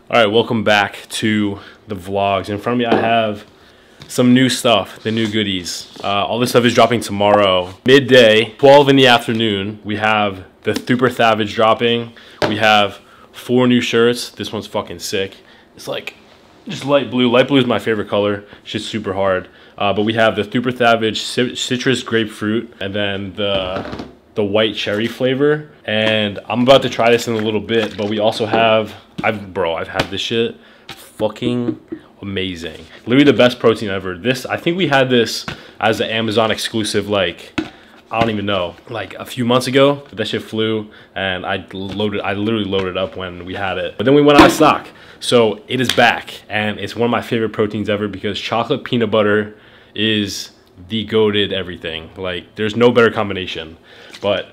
All right, welcome back to the vlogs. In front of me, I have some new stuff, the new goodies. All this stuff is dropping tomorrow, midday, 12 in the afternoon. We have the Super Savage dropping. We have 4 new shirts. This one's fucking sick. It's like just light blue. Light blue is my favorite color. It's just super hard. But we have the Super Savage citrus grapefruit, and then the white cherry flavor. And I'm about to try this in a little bit, but we also have, I've had this shit. Fucking amazing. Literally the best protein ever. I think we had this as an Amazon exclusive, like, I don't even know, like a few months ago. But that shit flew, and I literally loaded up when we had it. But then we went out of stock. So it is back, and it's one of my favorite proteins ever because chocolate peanut butter is the goated everything. Like, there's no better combination. But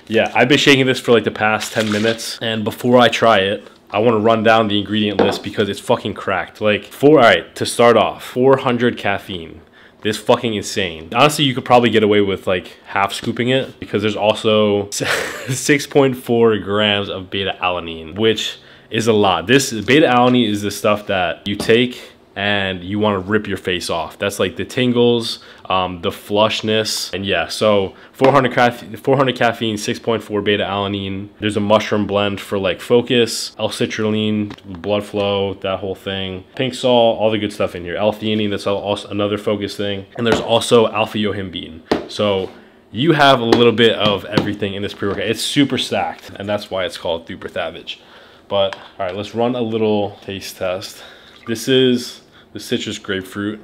yeah, I've been shaking this for like the past 10 minutes, and before I try it, I want to run down the ingredient list because it's fucking cracked. Like, all right, to start off, 400 caffeine. This fucking insane. Honestly, you could probably get away with like half scooping it because there's also 6.4 grams of beta alanine, which is a lot. This beta alanine is the stuff that you take and you want to rip your face off. That's like the tingles, the flushness, and yeah. So 400 caffeine, 6.4 beta alanine. There's a mushroom blend for like focus, L-citrulline, blood flow, that whole thing. Pink salt, all the good stuff in here. L-theanine, that's also another focus thing. And there's also alpha-yohimbine. So you have a little bit of everything in this pre-workout. It's super stacked, and that's why it's called Super Savage. But all right, let's run a little taste test. This is the citrus grapefruit.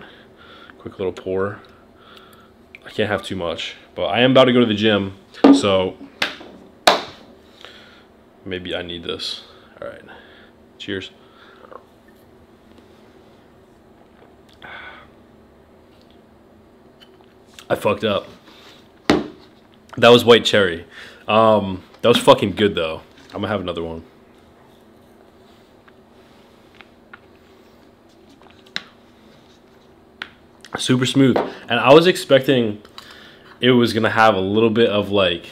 Quick little pour. I can't have too much, but I am about to go to the gym, so maybe I need this. All right, cheers. I fucked up. That was white cherry. That was fucking good though. I'm gonna have another one. Super smooth. And I was expecting it was gonna have a little bit of like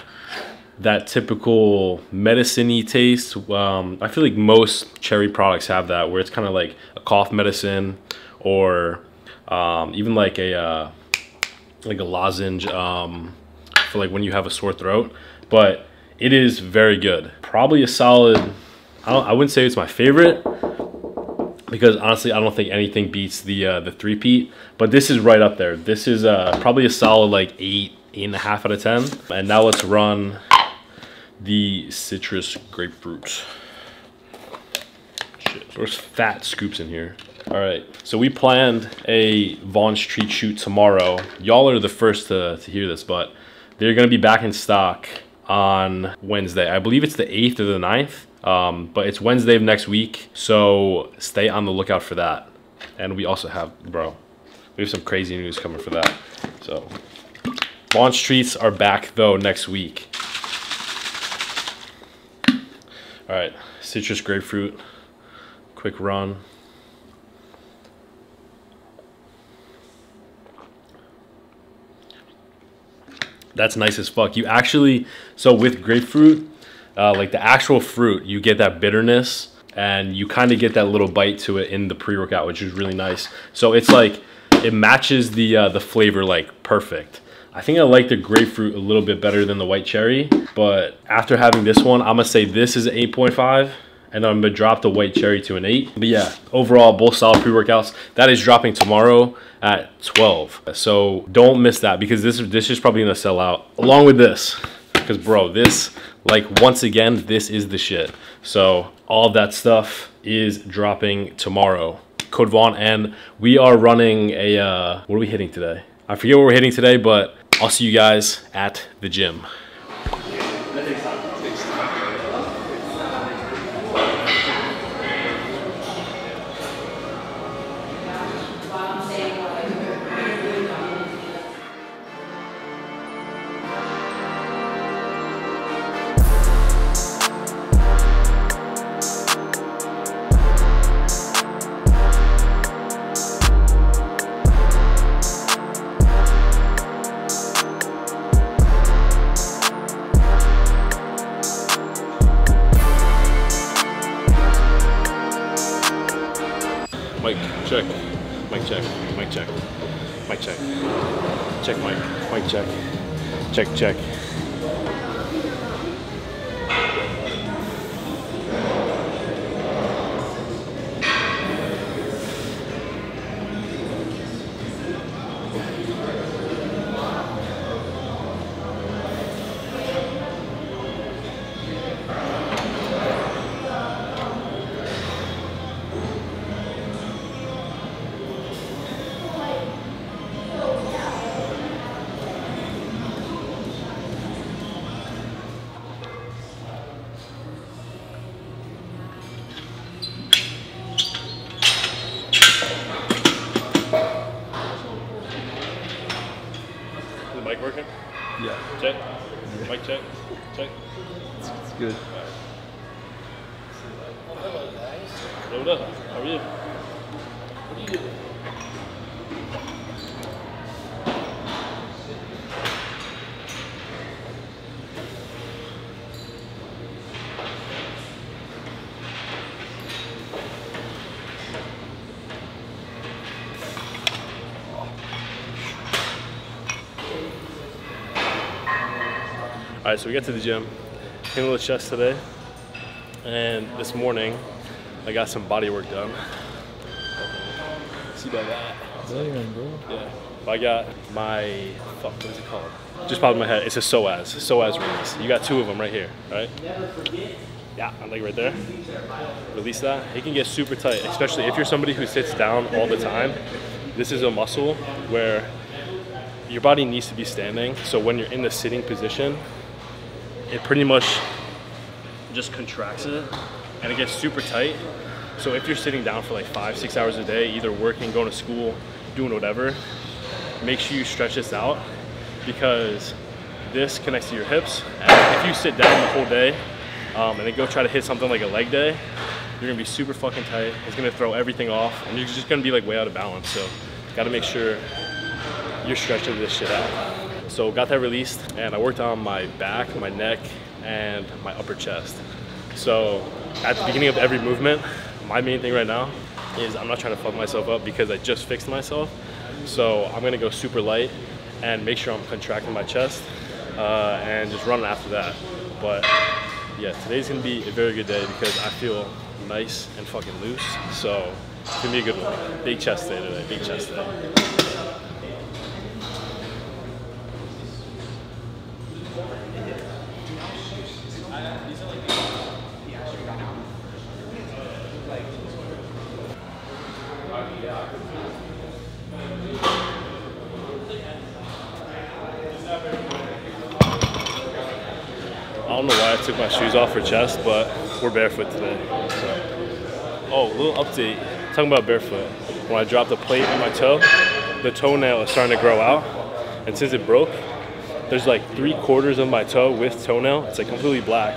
that typical medicine-y taste. I feel like most cherry products have that, where it's kind of like a cough medicine, or even like a lozenge for like when you have a sore throat. But it is very good. Probably a solid, I wouldn't say it's my favorite, because honestly, I don't think anything beats the three-peat, but this is right up there. This is probably a solid like 8.5 out of 10. And now let's run the citrus grapefruit. Shit, there's fat scoops in here. All right, so we planned a Vaughn's treat shoot tomorrow. Y'all are the first to hear this, but they're gonna be back in stock on Wednesday. I believe it's the 8th or the 9th. But it's Wednesday of next week, so stay on the lookout for that. And we also have, we have some crazy news coming for that. So Vaughn's treats are back though next week. All right, citrus grapefruit, quick run. That's nice as fuck. You actually, so with grapefruit, like the actual fruit, you get that bitterness, and you kind of get that little bite to it in the pre-workout, which is really nice. So it's like, it matches the flavor like perfect. I think I like the grapefruit a little bit better than the white cherry, but after having this one, I'm gonna say this is an 8.5, and I'm gonna drop the white cherry to an 8. But yeah, overall, both solid pre-workouts. That is dropping tomorrow at 12. So don't miss that, because this is probably gonna sell out along with this. Because this, like, once again, this is the shit. So all of that stuff is dropping tomorrow. Code Vaughn, and we are running a, what are we hitting today? I forget what we're hitting today, but I'll see you guys at the gym. Mic check. Mic check. Mic check. Mic check. Check mic. Mic check. Check, check. Mic working? Yeah. Check. Mic check. Check. It's good. Hello guys. Yo, what up? How are you? What are you doing? All right, so we got to the gym, handled the chest today, and this morning I got some body work done. See about that? Damn, bro. Yeah. I got my, fuck, what is it called? Just popped in my head. It's a psoas release. You got two of them right here, right? Yeah, I like right there. Release that. It can get super tight, especially if you're somebody who sits down all the time. This is a muscle where your body needs to be standing. So when you're in the sitting position, it pretty much just contracts it and it gets super tight. So if you're sitting down for like 5-6 hours a day, either working, going to school, doing whatever, make sure you stretch this out because this connects to your hips. And if you sit down the whole day and then go try to hit something like a leg day, you're gonna be super fucking tight. It's gonna throw everything off and you're just gonna be like way out of balance. So gotta make sure you're stretching this shit out. So got that released and I worked on my back, my neck, and my upper chest. So at the beginning of every movement, my main thing right now is I'm not trying to fuck myself up because I just fixed myself. So I'm gonna go super light and make sure I'm contracting my chest and just run after that. But yeah, today's gonna be a very good day because I feel nice and fucking loose. So it's gonna be a good one. Big chest day today, big chest day. I don't know why I took my shoes off for chest, but we're barefoot today. So. Oh, a little update. Talking about barefoot. When I dropped the plate on my toe, the toenail is starting to grow out. And since it broke, there's like 3/4 of my toe with toenail. It's like completely black.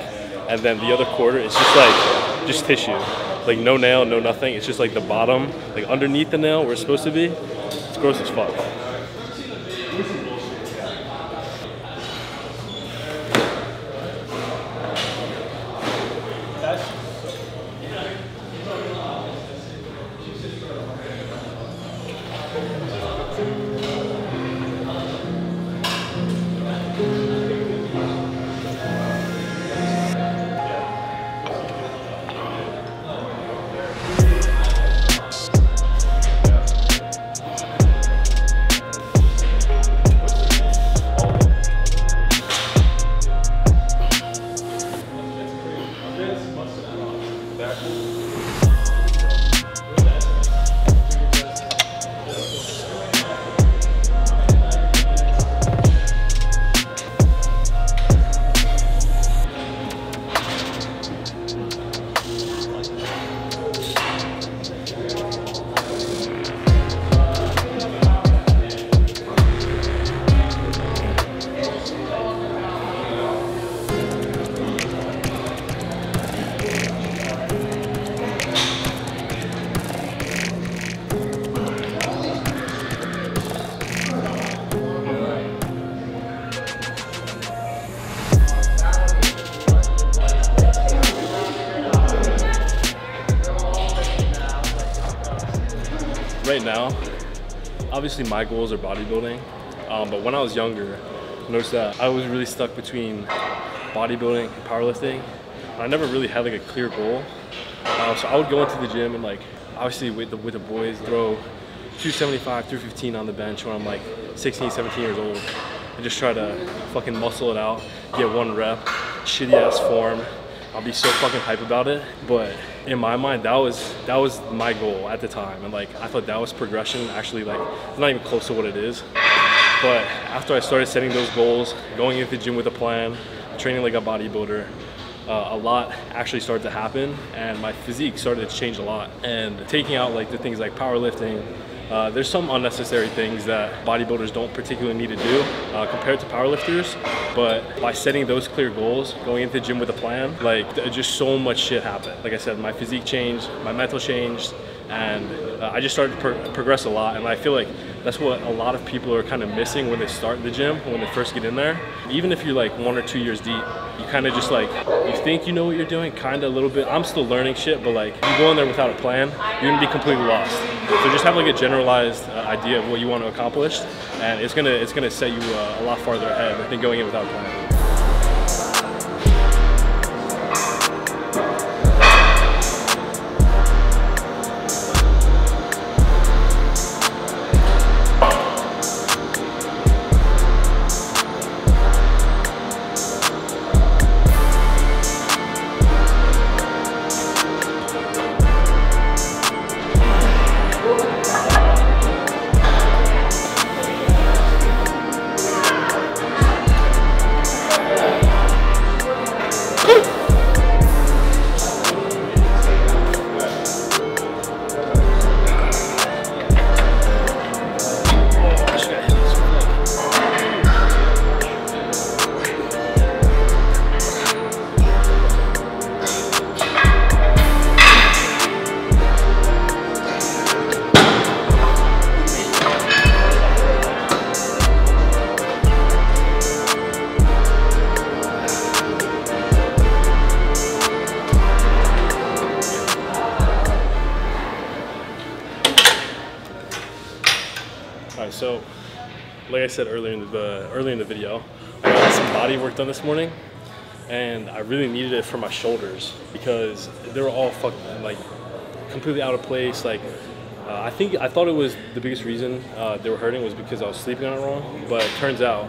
And then the other quarter is just like, just tissue. Like no nail, no nothing. It's just like the bottom, like underneath the nail where it's supposed to be. It's gross as fuck. right now, obviously my goals are bodybuilding, but when I was younger, I noticed that I was really stuck between bodybuilding and powerlifting. I never really had like a clear goal. So I would go into the gym and like, obviously with the boys, throw 275, 315 on the bench when I'm like 16, 17 years old. And just try to fucking muscle it out, get one rep, shitty ass form. I'll be so fucking hype about it. But in my mind, that was my goal at the time. And like, I thought that was progression. Actually, like, it's not even close to what it is. But after I started setting those goals, going into the gym with a plan, training like a bodybuilder, a lot actually started to happen, and my physique started to change a lot. And taking out like the things like powerlifting, there's some unnecessary things that bodybuilders don't particularly need to do compared to powerlifters, but by setting those clear goals, going into the gym with a plan, like just so much shit happened. Like I said, my physique changed, my mental changed, and I just started to progress a lot. And I feel like that's what a lot of people are kind of missing when they start the gym, when they first get in there. Even if you're like 1 or 2 years deep, you kind of just like, you think you know what you're doing, kind of a little bit. I'm still learning shit, but like, you go in there without a plan, you're gonna be completely lost. So just have like a generalized idea of what you want to accomplish, and it's gonna set you a lot farther ahead than going in without a plan. So, like I said earlier in the video, I got some body work done this morning, and I really needed it for my shoulders because they were all fucking like completely out of place. Like, I thought it was the biggest reason they were hurting was because I was sleeping on it wrong, but it turns out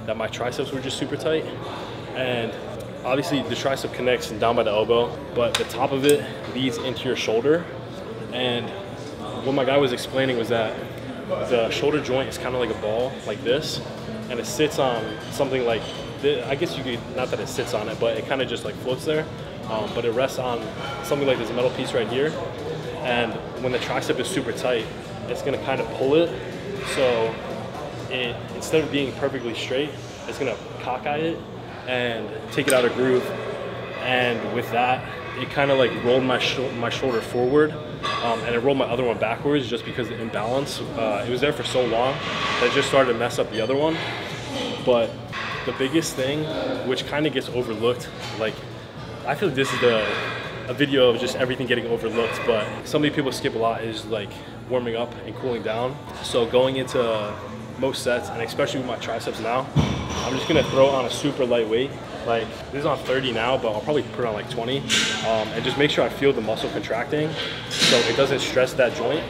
that my triceps were just super tight, and obviously the tricep connects down by the elbow, but the top of it leads into your shoulder. And what my guy was explaining was that the shoulder joint is kind of like a ball, like this, and it sits on something like this. I guess you could, not that it sits on it, but it kind of just like floats there, but it rests on something like this metal piece right here. And when the tricep is super tight, it's gonna kind of pull it, so it, instead of being perfectly straight, it's gonna cockeye it and take it out of groove. And with that, it kind of like rolled my shoulder forward, and it rolled my other one backwards just because of the imbalance. It was there for so long that it just started to mess up the other one. But the biggest thing, which kind of gets overlooked, like I feel like this is a video of just everything getting overlooked, but something people skip a lot is like warming up and cooling down. So going into most sets, and especially with my triceps now, I'm just gonna throw on a super light weight. Like this is on 30 now, but I'll probably put it on like 20, and just make sure I feel the muscle contracting so it doesn't stress that joint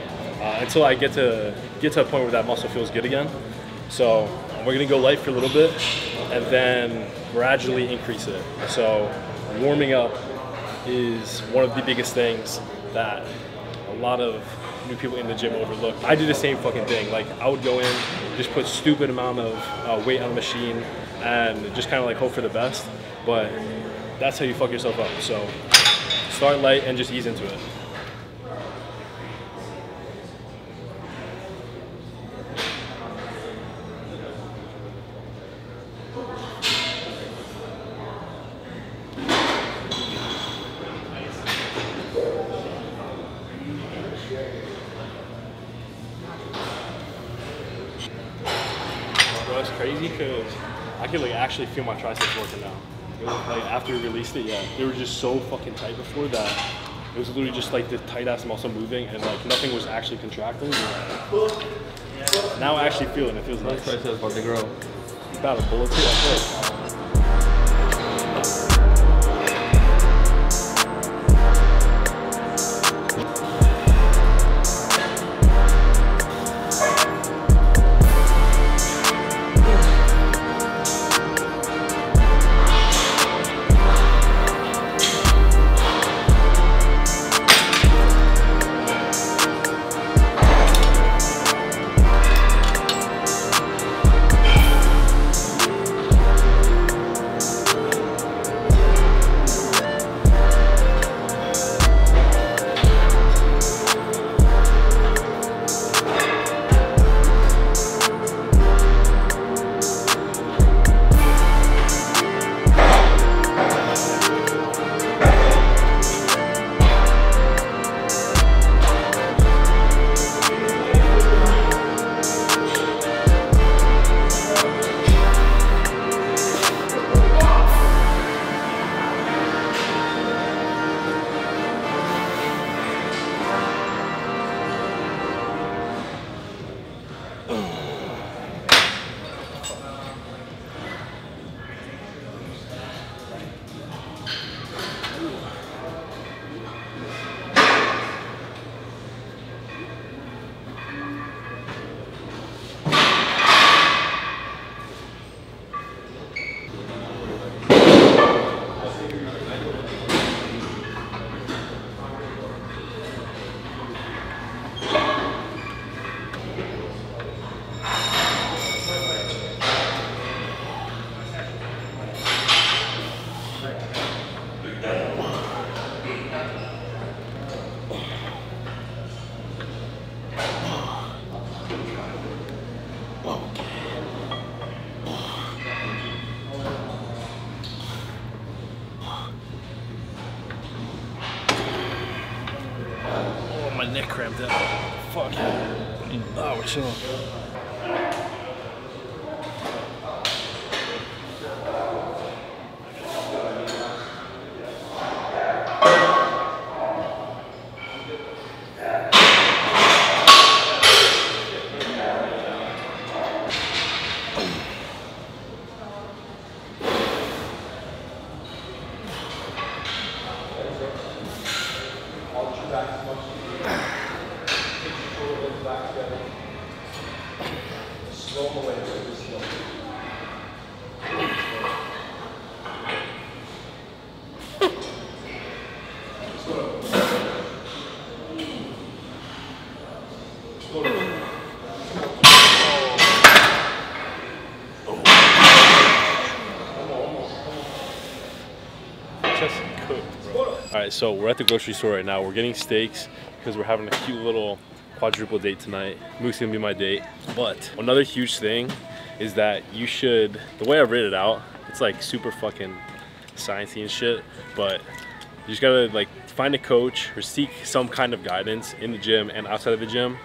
until I get to a point where that muscle feels good again. So we're gonna go light for a little bit and then gradually increase it. So warming up is one of the biggest things that a lot of new people in the gym overlook. I do the same fucking thing. Like I would go in, just put stupid amount of weight on the machine and just kind of like hope for the best, but that's how you fuck yourself up. So start light and just ease into it. That's crazy because I could like actually feel my triceps working now. Like after we released it, yeah, they were just so fucking tight before that It was literally just like the tight ass muscle moving, and like nothing was actually contracting. Now I actually feel it. It feels nice. That's about to grow. About a bullet too. That's it. My neck cramped up. Fuck. Oh, we're chilling. Alright, so we're at the grocery store right now. We're getting steaks because we're having a cute little quadruple date tonight. Mook's gonna be my date. But another huge thing is that you should, the way I wrote it out, it's like super fucking sciencey and shit, but you just gotta like find a coach or seek some kind of guidance in the gym and outside of the gym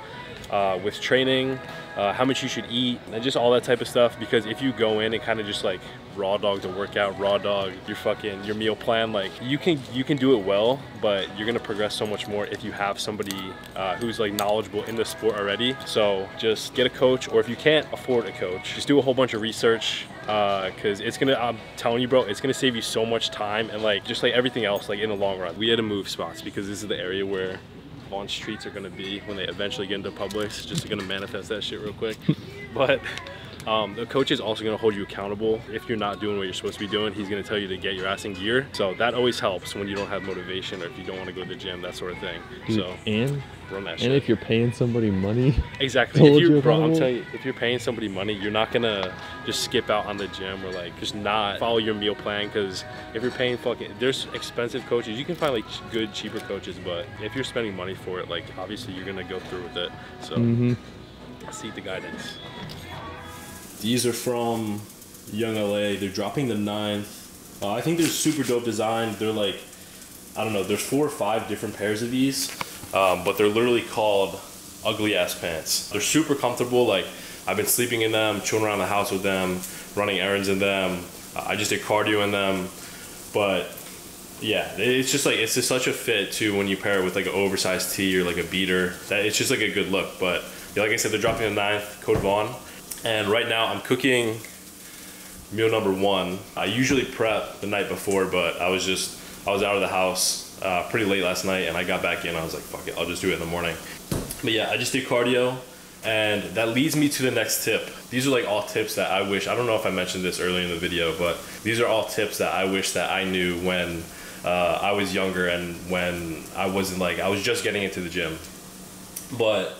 with training, how much you should eat, and just all that type of stuff. Because if you go in and kind of just like raw dog the workout, raw dog your meal plan, like you can do it well, but you're gonna progress so much more if you have somebody who's like knowledgeable in the sport already. So just get a coach, or if you can't afford a coach, just do a whole bunch of research, because it's gonna, I'm telling you bro, it's gonna save you so much time and like just like everything else, like in the long run. We had to move spots because this is the area where Vaughn's treats are gonna be when they eventually get into Publix. Just gonna manifest that shit real quick. But the coach is also gonna hold you accountable. If you're not doing what you're supposed to be doing, he's gonna tell you to get your ass in gear. So that always helps when you don't have motivation, or if you don't want to go to the gym, that sort of thing. Dude, so and run that and shit. if you're paying somebody money, exactly. If you, bro, I'm telling you, if you're paying somebody money, you're not gonna just skip out on the gym or like just not follow your meal plan. Because if you're paying fucking, there's expensive coaches. You can find like good, cheaper coaches, but if you're spending money for it, like obviously you're gonna go through with it. So seek the guidance. These are from Young LA. They're dropping the 9th. I think they're super dope design. They're like, I don't know, there's 4 or 5 different pairs of these, but they're literally called ugly ass pants. They're super comfortable. Like I've been sleeping in them, chilling around the house with them, running errands in them. I just did cardio in them, but Yeah, it's just like, it's just such a fit too when you pair it with like an oversized tee or like a beater. That it's just like a good look. But yeah, like I said, they're dropping the 9th, code Vaughn. And right now I'm cooking meal number 1. I usually prep the night before, but I was out of the house pretty late last night, and I got back in. I was like, fuck it, I'll just do it in the morning. But yeah, I just did cardio, and that leads me to the next tip. These are like all tips that I wish, I don't know if I mentioned this earlier in the video, but these are all tips that I wish that I knew when I was younger and when I wasn't like, I was just getting into the gym. But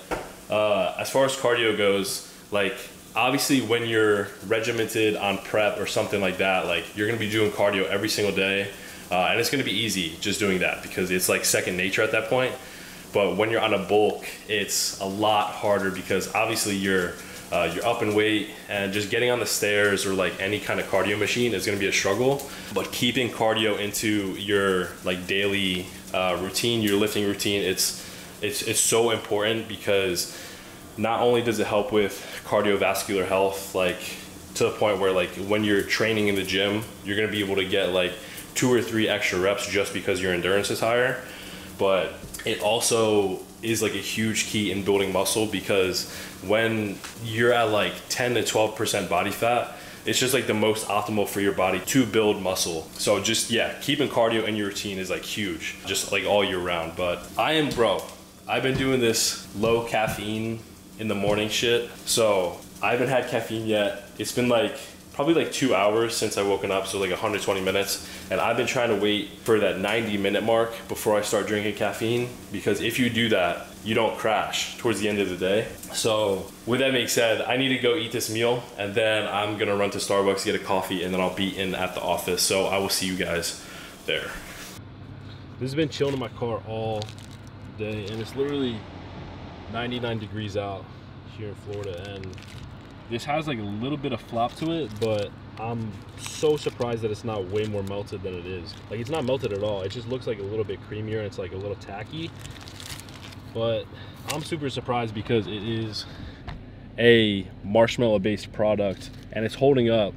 as far as cardio goes, like obviously when you're regimented on prep or something like that, like you're gonna be doing cardio every single day, and it's gonna be easy just doing that because it's like second nature at that point. But when you're on a bulk, it's a lot harder because obviously you're up in weight, and just getting on the stairs or like any kind of cardio machine is gonna be a struggle. But keeping cardio into your like daily routine, your lifting routine, it's so important because not only does it help with cardiovascular health, like to the point where like when you're training in the gym, you're gonna be able to get like 2 or 3 extra reps just because your endurance is higher. But it also is like a huge key in building muscle, because when you're at like 10 to 12% body fat, it's just like the most optimal for your body to build muscle. So just, yeah, keeping cardio in your routine is like huge, just like all year round. But I've been doing this low caffeine in the morning shit. So I haven't had caffeine yet. It's been like probably like 2 hours since I woken up, so like 120 minutes. And I've been trying to wait for that 90-minute mark before I start drinking caffeine, because if you do that, you don't crash towards the end of the day. So with that being said, I need to go eat this meal, and then I'm gonna run to Starbucks, get a coffee, and then I'll be in at the office. So I will see you guys there. This has been chilling in my car all day, and it's literally 99 degrees out here in Florida, and this has like a little bit of flop to it, but I'm so surprised that it's not way more melted than it is. Like, it's not melted at all. It just looks like a little bit creamier, and it's like a little tacky. But I'm super surprised because it is a marshmallow-based product, and it's holding up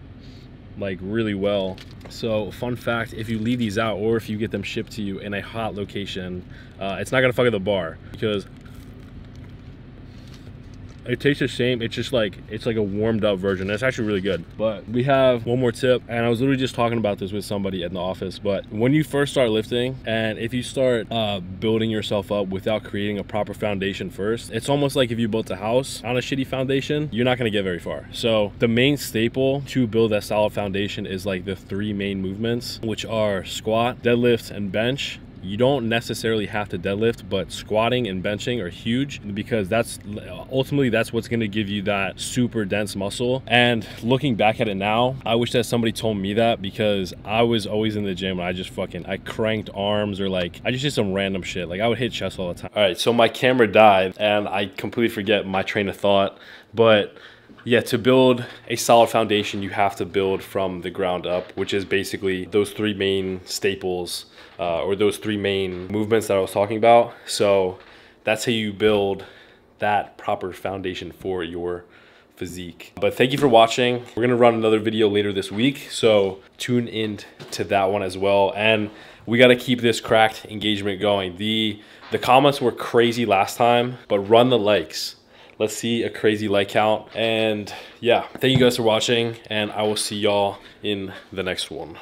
like really well. So fun fact, if you leave these out or if you get them shipped to you in a hot location, it's not gonna fuck up the bar, because it tastes the same. It's just like, it's like a warmed up version. It's actually really good. But we have one more tip, and I was literally just talking about this with somebody in the office. But when you first start lifting, and if you start building yourself up without creating a proper foundation first, it's almost like if you built a house on a shitty foundation, you're not gonna get very far. So the main staple to build that solid foundation is like the 3 main movements, which are squat, deadlift, and bench. You don't necessarily have to deadlift, but squatting and benching are huge, because that's ultimately that's what's going to give you that super dense muscle. And looking back at it now, I wish that somebody told me that, because I was always in the gym and I cranked arms, or like I just did some random shit. Like I would hit chest all the time. All right, so my camera died and I completely forget my train of thought. But yeah, to build a solid foundation, you have to build from the ground up, which is basically those 3 main staples, or those 3 main movements that I was talking about. So that's how you build that proper foundation for your physique. But thank you for watching. We're gonna run another video later this week, so tune in to that one as well. And we gotta keep this cracked engagement going. The comments were crazy last time, but run the likes. Let's see a crazy like count. And yeah, thank you guys for watching, and I will see y'all in the next one.